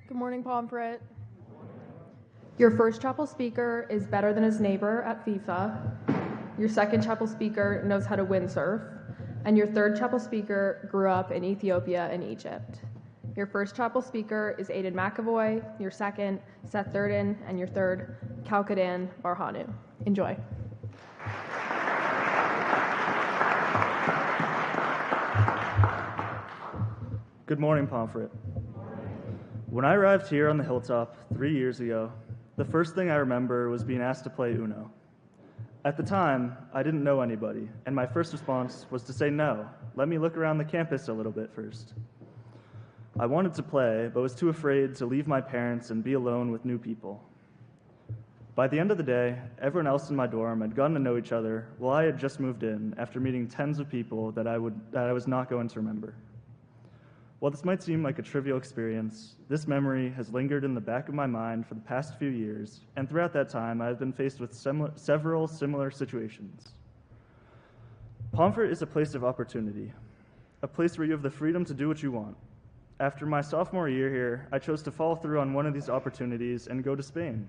Good morning, Pomfret. Your first chapel speaker is better than his neighbor at FIFA. Your second chapel speaker knows how to windsurf. And your third chapel speaker grew up in Ethiopia and Egypt. Your first chapel speaker is Aiden McAvoy, your second, Seth Duerden, and your third, Kalkidan Birhanu. Enjoy. Good morning, Pomfret. When I arrived here on the hilltop 3 years ago, the first thing I remember was being asked to play Uno. At the time, I didn't know anybody, and my first response was to say no. Let me look around the campus a little bit first. I wanted to play, but was too afraid to leave my parents and be alone with new people. By the end of the day, everyone else in my dorm had gotten to know each other while I had just moved in after meeting tens of people that I was not going to remember. While this might seem like a trivial experience, this memory has lingered in the back of my mind for the past few years, and throughout that time, I have been faced with several similar situations. Pomfret is a place of opportunity, a place where you have the freedom to do what you want. After my sophomore year here, I chose to follow through on one of these opportunities and go to Spain.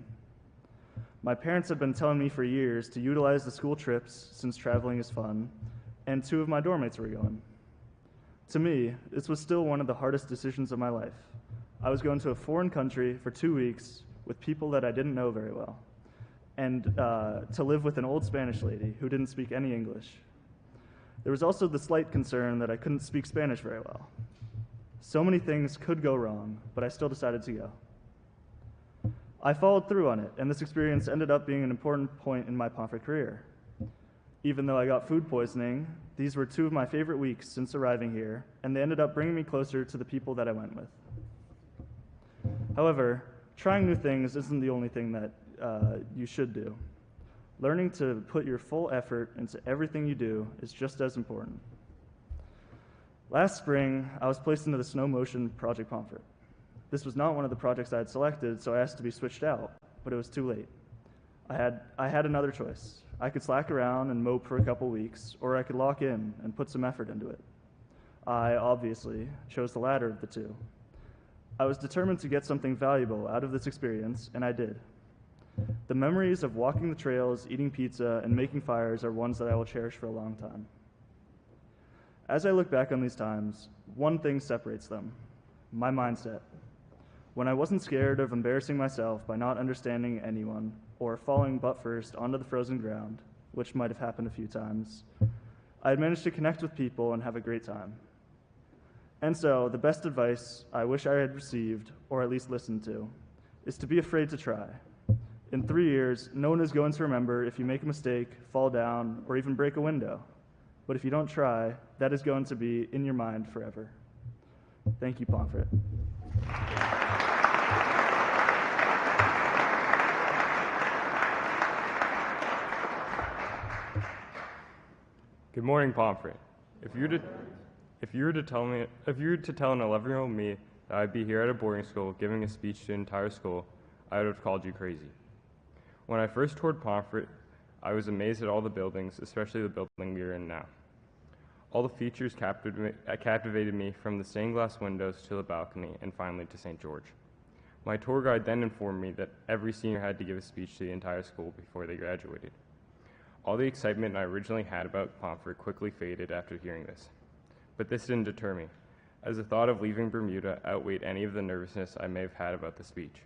My parents had been telling me for years to utilize the school trips since traveling is fun, and 2 of my dorm mates were going. To me, this was still one of the hardest decisions of my life. I was going to a foreign country for 2 weeks with people that I didn't know very well, and to live with an old Spanish lady who didn't speak any English. There was also the slight concern that I couldn't speak Spanish very well. So many things could go wrong, but I still decided to go. I followed through on it, and this experience ended up being an important point in my Pomfret career. Even though I got food poisoning, these were 2 of my favorite weeks since arriving here, and they ended up bringing me closer to the people that I went with. However, trying new things isn't the only thing that you should do. Learning to put your full effort into everything you do is just as important. Last spring, I was placed into the Snow Motion Project Pomfret. This was not one of the projects I had selected, so I asked to be switched out, but it was too late. I had another choice. I could slack around and mope for a couple weeks, or I could lock in and put some effort into it. I, obviously, chose the latter of the 2. I was determined to get something valuable out of this experience, and I did. The memories of walking the trails, eating pizza, and making fires are ones that I will cherish for a long time. As I look back on these times, one thing separates them: my mindset. When I wasn't scared of embarrassing myself by not understanding anyone or falling butt first onto the frozen ground, which might have happened a few times, I had managed to connect with people and have a great time. And so, the best advice I wish I had received, or at least listened to, is to be afraid to try. In 3 years, no one is going to remember if you make a mistake, fall down, or even break a window. But if you don't try, that is going to be in your mind forever. Thank you, Pomfret. Good morning, Pomfret. If you were to tell an 11-year-old me that I'd be here at a boarding school giving a speech to the entire school, I would have called you crazy. When I first toured Pomfret, I was amazed at all the buildings, especially the building we are in now. All the features captivated me, from the stained glass windows to the balcony, and finally to St. George. My tour guide then informed me that every senior had to give a speech to the entire school before they graduated. All the excitement I originally had about Pomfret quickly faded after hearing this. But this didn't deter me, as the thought of leaving Bermuda outweighed any of the nervousness I may have had about the speech.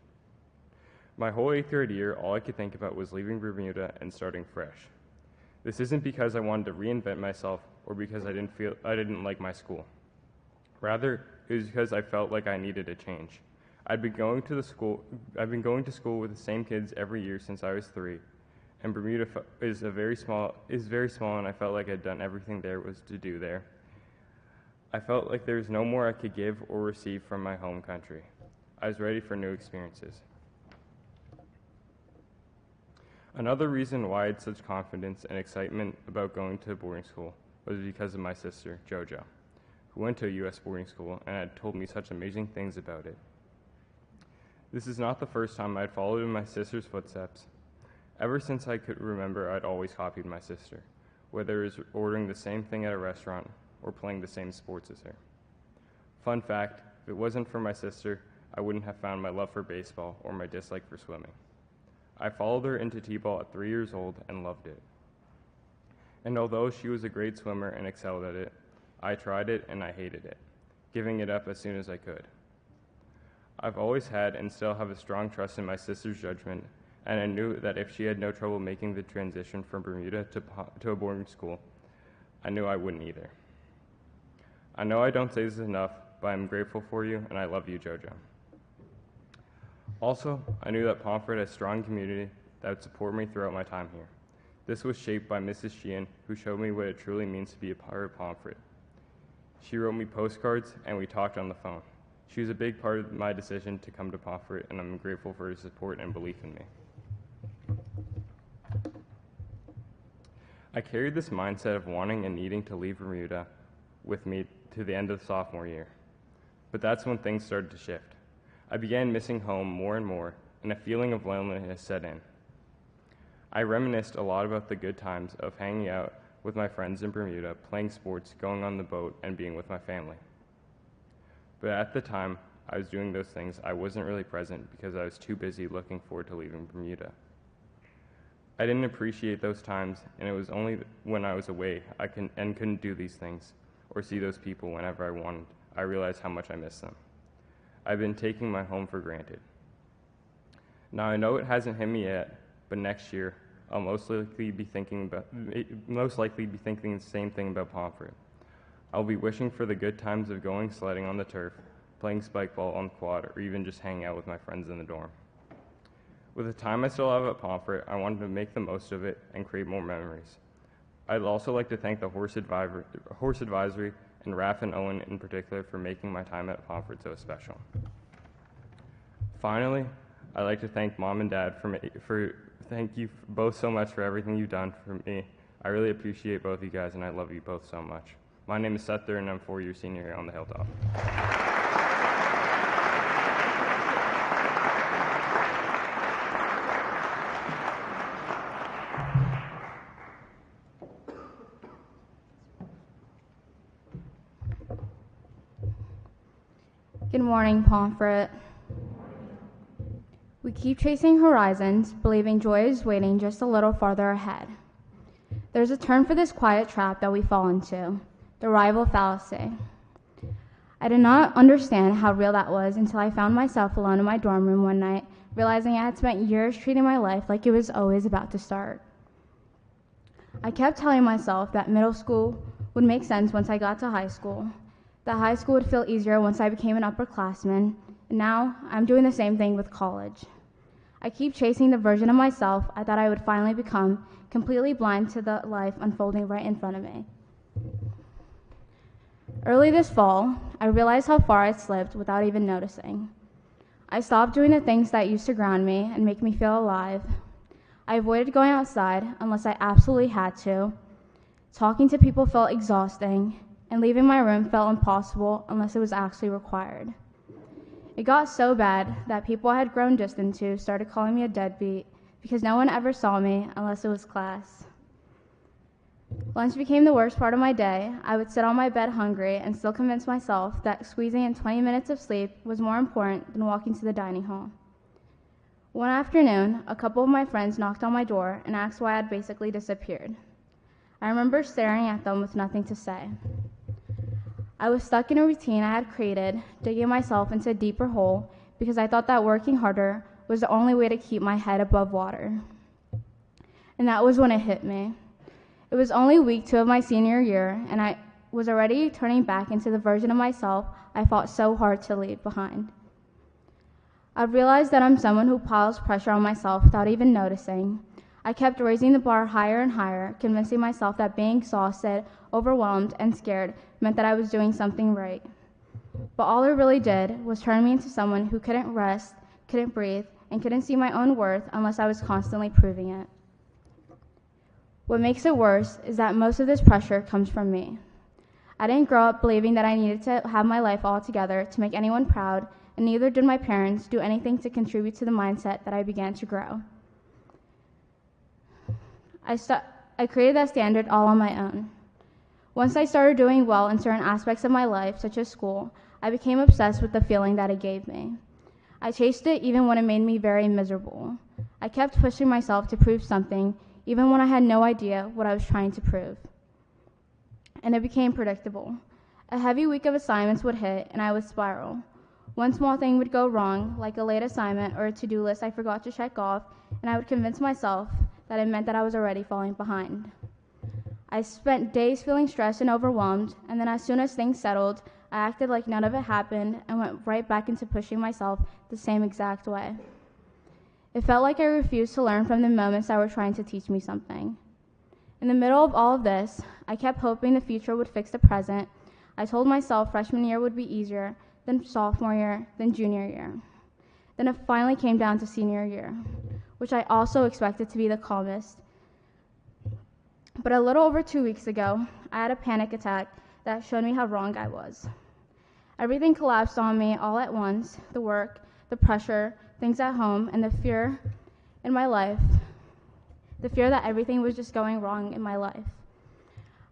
My whole 8th grade year, all I could think about was leaving Bermuda and starting fresh. This isn't because I wanted to reinvent myself or because I didn't like my school. Rather, it was because I felt like I needed a change. I've been going to school with the same kids every year since I was 3, and Bermuda is very small, and I felt like I'd done everything there was to do there. I felt like there was no more I could give or receive from my home country. I was ready for new experiences. Another reason why I had such confidence and excitement about going to boarding school was because of my sister, JoJo, who went to a U.S. boarding school and had told me such amazing things about it. This is not the first time I'd followed in my sister's footsteps. Ever since I could remember, I'd always copied my sister, whether it was ordering the same thing at a restaurant or playing the same sports as her. Fun fact, if it wasn't for my sister, I wouldn't have found my love for baseball or my dislike for swimming. I followed her into t-ball at 3 years old and loved it. And although she was a great swimmer and excelled at it, I tried it and I hated it, giving it up as soon as I could. I've always had and still have a strong trust in my sister's judgment, and I knew that if she had no trouble making the transition from Bermuda to a boarding school, I knew I wouldn't either. I know I don't say this enough, but I'm grateful for you and I love you, JoJo. Also, I knew that Pomfret had a strong community that would support me throughout my time here. This was shaped by Mrs. Sheehan, who showed me what it truly means to be a part of Pomfret. She wrote me postcards and we talked on the phone. She was a big part of my decision to come to Pomfret, and I'm grateful for her support and belief in me. I carried this mindset of wanting and needing to leave Bermuda with me to the end of sophomore year. But that's when things started to shift. I began missing home more and more, and a feeling of loneliness set in. I reminisced a lot about the good times of hanging out with my friends in Bermuda, playing sports, going on the boat, and being with my family. But at the time I was doing those things, I wasn't really present because I was too busy looking forward to leaving Bermuda. I didn't appreciate those times, and it was only when I was away and couldn't do these things or see those people whenever I wanted, I realized how much I missed them. I've been taking my home for granted. Now I know it hasn't hit me yet, but next year I'll most likely be thinking the same thing about Pomfret. I'll be wishing for the good times of going sledding on the turf, playing spike ball on the quad, or even just hanging out with my friends in the dorm. With the time I still have at Pomfret, I wanted to make the most of it and create more memories. I'd also like to thank the horse advisory and Raph and Owen in particular for making my time at Pomfret so special. Finally, I'd like to thank Mom and Dad thank you both so much for everything you've done for me. I really appreciate both of you guys, and I love you both so much. My name is Seth Duerden, and I'm a 4-year senior here on the Hilltop. Good morning, Pomfret. We keep chasing horizons, believing joy is waiting just a little farther ahead. There's a term for this quiet trap that we fall into, the rival fallacy. I did not understand how real that was until I found myself alone in my dorm room one night, realizing I had spent years treating my life like it was always about to start. I kept telling myself that middle school would make sense once I got to high school, that high school would feel easier once I became an upperclassman, and now I'm doing the same thing with college. I keep chasing the version of myself I thought I would finally become, completely blind to the life unfolding right in front of me. Early this fall, I realized how far I'd slipped without even noticing. I stopped doing the things that used to ground me and make me feel alive. I avoided going outside unless I absolutely had to. Talking to people felt exhausting, and leaving my room felt impossible unless it was actually required. It got so bad that people I had grown distant to started calling me a deadbeat because no one ever saw me unless it was class. Lunch became the worst part of my day. I would sit on my bed hungry and still convince myself that squeezing in 20 minutes of sleep was more important than walking to the dining hall. One afternoon, a couple of my friends knocked on my door and asked why I had basically disappeared. I remember staring at them with nothing to say. I was stuck in a routine I had created, digging myself into a deeper hole because I thought that working harder was the only way to keep my head above water. And that was when it hit me. It was only week 2 of my senior year, and I was already turning back into the version of myself I fought so hard to leave behind. I realized that I'm someone who piles pressure on myself without even noticing. I kept raising the bar higher and higher, convincing myself that being exhausted, overwhelmed, and scared meant that I was doing something right. But all it really did was turn me into someone who couldn't rest, couldn't breathe, and couldn't see my own worth unless I was constantly proving it. What makes it worse is that most of this pressure comes from me. I didn't grow up believing that I needed to have my life all together to make anyone proud, and neither did my parents do anything to contribute to the mindset that I began to grow. I created that standard all on my own. Once I started doing well in certain aspects of my life, such as school, I became obsessed with the feeling that it gave me. I chased it even when it made me very miserable. I kept pushing myself to prove something, even when I had no idea what I was trying to prove. And it became predictable. A heavy week of assignments would hit, and I would spiral. One small thing would go wrong, like a late assignment or a to-do list I forgot to check off, and I would convince myself that it meant that I was already falling behind. I spent days feeling stressed and overwhelmed, and then as soon as things settled, I acted like none of it happened and went right back into pushing myself the same exact way. It felt like I refused to learn from the moments that were trying to teach me something. In the middle of all of this, I kept hoping the future would fix the present. I told myself freshman year would be easier, then sophomore year, then junior year. Then it finally came down to senior year, which I also expected to be the calmest. But a little over 2 weeks ago, I had a panic attack that showed me how wrong I was. Everything collapsed on me all at once: the work, the pressure, things at home, and the fear in my life, the fear that everything was just going wrong in my life.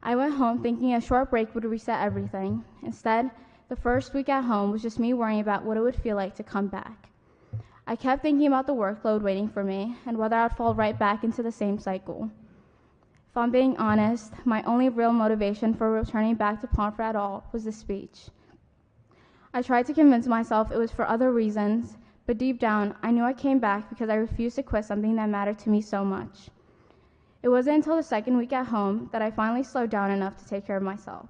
I went home thinking a short break would reset everything. Instead, the first week at home was just me worrying about what it would feel like to come back. I kept thinking about the workload waiting for me and whether I'd fall right back into the same cycle. If I'm being honest, my only real motivation for returning back to Pomfret at all was the speech. I tried to convince myself it was for other reasons, but deep down, I knew I came back because I refused to quit something that mattered to me so much. It wasn't until the second week at home that I finally slowed down enough to take care of myself.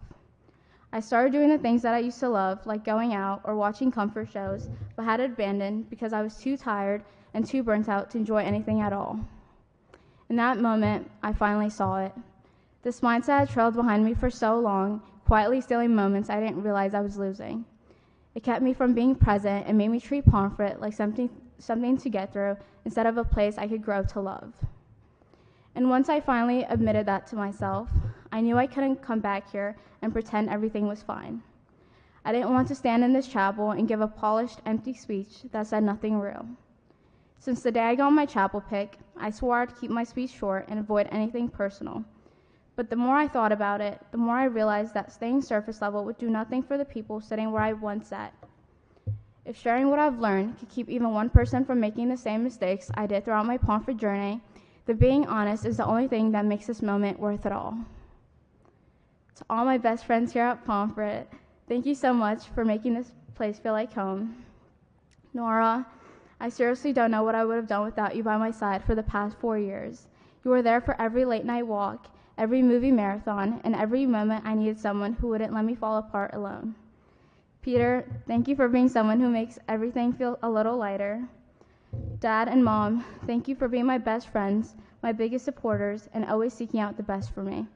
I started doing the things that I used to love, like going out or watching comfort shows, but had it abandoned because I was too tired and too burnt out to enjoy anything at all. In that moment, I finally saw it. This mindset had trailed behind me for so long, quietly stealing moments I didn't realize I was losing. It kept me from being present and made me treat Pomfret like something to get through instead of a place I could grow to love. And once I finally admitted that to myself, I knew I couldn't come back here and pretend everything was fine. I didn't want to stand in this chapel and give a polished, empty speech that said nothing real. Since the day I got my chapel pick, I swore I'd keep my speech short and avoid anything personal. But the more I thought about it, the more I realized that staying surface level would do nothing for the people sitting where I once sat. If sharing what I've learned could keep even one person from making the same mistakes I did throughout my Pomfret journey, then being honest is the only thing that makes this moment worth it all. To all my best friends here at Pomfret, thank you so much for making this place feel like home. Nora, I seriously don't know what I would have done without you by my side for the past 4 years. You were there for every late night walk, every movie marathon, and every moment I needed someone who wouldn't let me fall apart alone. Peter, thank you for being someone who makes everything feel a little lighter. Dad and Mom, thank you for being my best friends, my biggest supporters, and always seeking out the best for me.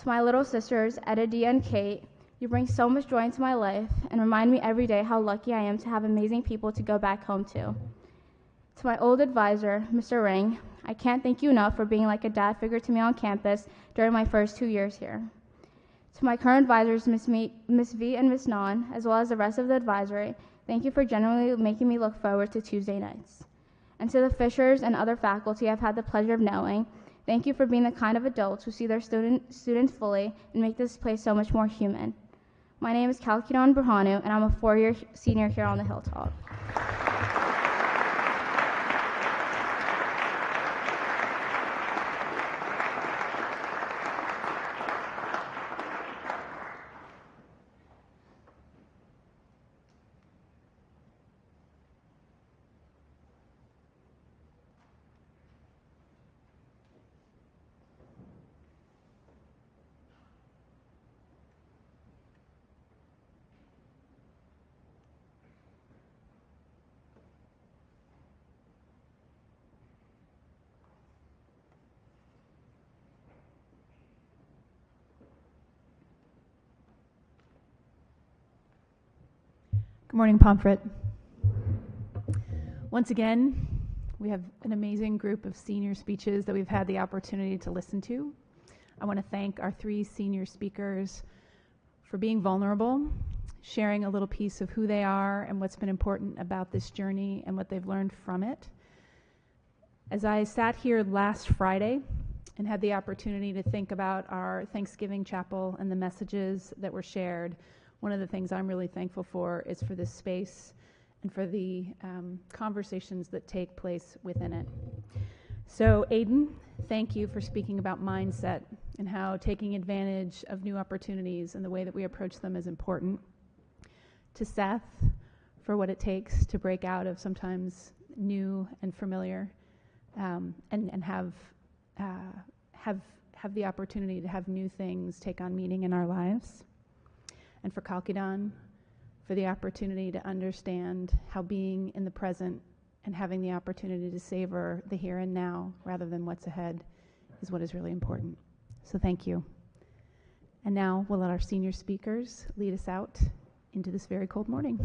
To my little sisters, Edidia and Kate, you bring so much joy into my life and remind me every day how lucky I am to have amazing people to go back home to. To my old advisor, Mr. Ring, I can't thank you enough for being like a dad figure to me on campus during my first 2 years here. To my current advisors, Miss V and Miss Non, as well as the rest of the advisory, thank you for genuinely making me look forward to Tuesday nights. And to the Fishers and other faculty I've had the pleasure of knowing, thank you for being the kind of adults who see their students fully and make this place so much more human. My name is Kalkidan Birhanu, and I'm a 4-year senior here on the Hilltop. Good morning, Pomfret. Once again, we have an amazing group of senior speeches that we've had the opportunity to listen to. I want to thank our 3 senior speakers for being vulnerable, sharing a little piece of who they are and what's been important about this journey and what they've learned from it. As I sat here last Friday and had the opportunity to think about our Thanksgiving chapel and the messages that were shared, one of the things I'm really thankful for is for this space and for the conversations that take place within it. So Aiden, thank you for speaking about mindset and how taking advantage of new opportunities and the way that we approach them is important. To Seth, for what it takes to break out of sometimes new and familiar, and have the opportunity to have new things take on meaning in our lives. And for Kalkidan, for the opportunity to understand how being in the present and having the opportunity to savor the here and now rather than what's ahead is what is really important. So thank you. And now we'll let our senior speakers lead us out into this very cold morning.